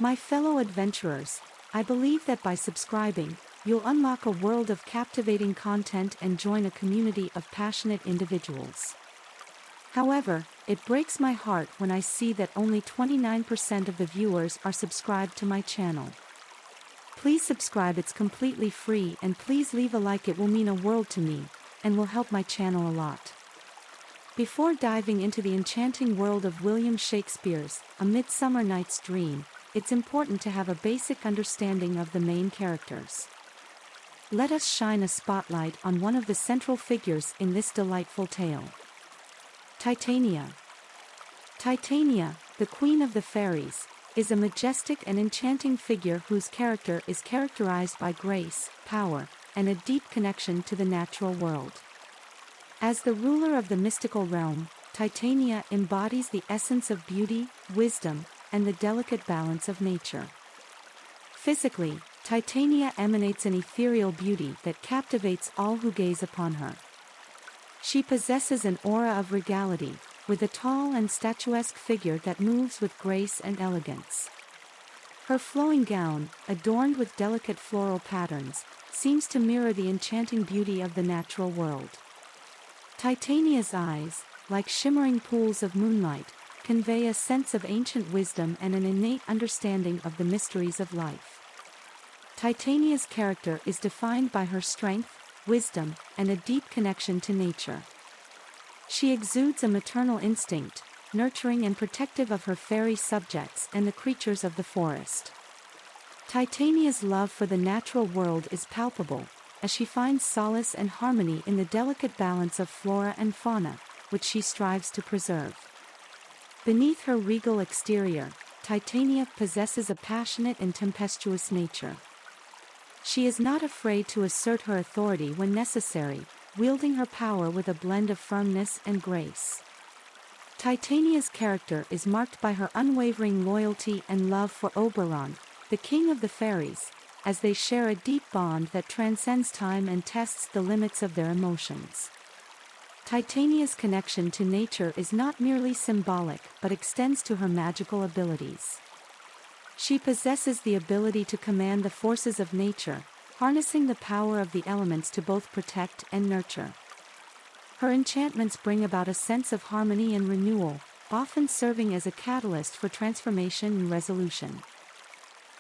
My fellow adventurers, I believe that by subscribing, you'll unlock a world of captivating content and join a community of passionate individuals. However, it breaks my heart when I see that only 29% of the viewers are subscribed to my channel. Please subscribe, it's completely free, and please leave a like, it will mean a world to me, and will help my channel a lot. Before diving into the enchanting world of William Shakespeare's A Midsummer Night's Dream, it's important to have a basic understanding of the main characters. Let us shine a spotlight on one of the central figures in this delightful tale. Titania. Titania, the Queen of the Fairies, is a majestic and enchanting figure whose character is characterized by grace, power, and a deep connection to the natural world. As the ruler of the mystical realm, Titania embodies the essence of beauty, wisdom, and the delicate balance of nature. Physically, Titania emanates an ethereal beauty that captivates all who gaze upon her. She possesses an aura of regality, with a tall and statuesque figure that moves with grace and elegance. Her flowing gown, adorned with delicate floral patterns, seems to mirror the enchanting beauty of the natural world. Titania's eyes, like shimmering pools of moonlight, convey a sense of ancient wisdom and an innate understanding of the mysteries of life. Titania's character is defined by her strength, wisdom, and a deep connection to nature. She exudes a maternal instinct, nurturing and protective of her fairy subjects and the creatures of the forest. Titania's love for the natural world is palpable, as she finds solace and harmony in the delicate balance of flora and fauna, which she strives to preserve. Beneath her regal exterior, Titania possesses a passionate and tempestuous nature. She is not afraid to assert her authority when necessary, wielding her power with a blend of firmness and grace. Titania's character is marked by her unwavering loyalty and love for Oberon, the king of the fairies, as they share a deep bond that transcends time and tests the limits of their emotions. Titania's connection to nature is not merely symbolic but extends to her magical abilities. She possesses the ability to command the forces of nature, harnessing the power of the elements to both protect and nurture. Her enchantments bring about a sense of harmony and renewal, often serving as a catalyst for transformation and resolution.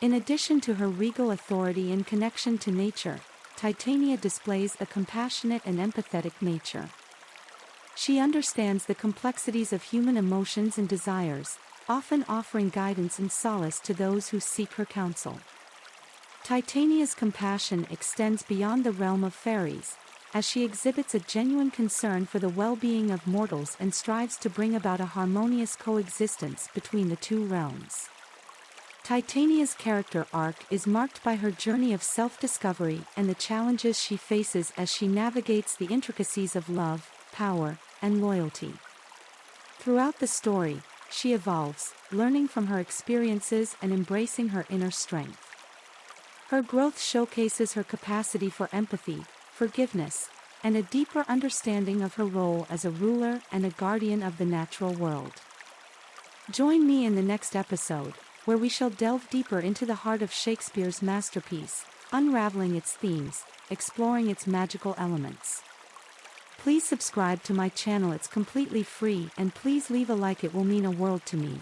In addition to her regal authority and connection to nature, Titania displays a compassionate and empathetic nature. She understands the complexities of human emotions and desires, often offering guidance and solace to those who seek her counsel. Titania's compassion extends beyond the realm of fairies, as she exhibits a genuine concern for the well-being of mortals and strives to bring about a harmonious coexistence between the two realms. Titania's character arc is marked by her journey of self-discovery and the challenges she faces as she navigates the intricacies of love, power, and loyalty. Throughout the story, she evolves, learning from her experiences and embracing her inner strength. Her growth showcases her capacity for empathy, forgiveness, and a deeper understanding of her role as a ruler and a guardian of the natural world. Join me in the next episode, where we shall delve deeper into the heart of Shakespeare's masterpiece, unraveling its themes, exploring its magical elements. Please subscribe to my channel, it's completely free, and please leave a like, it will mean a world to me.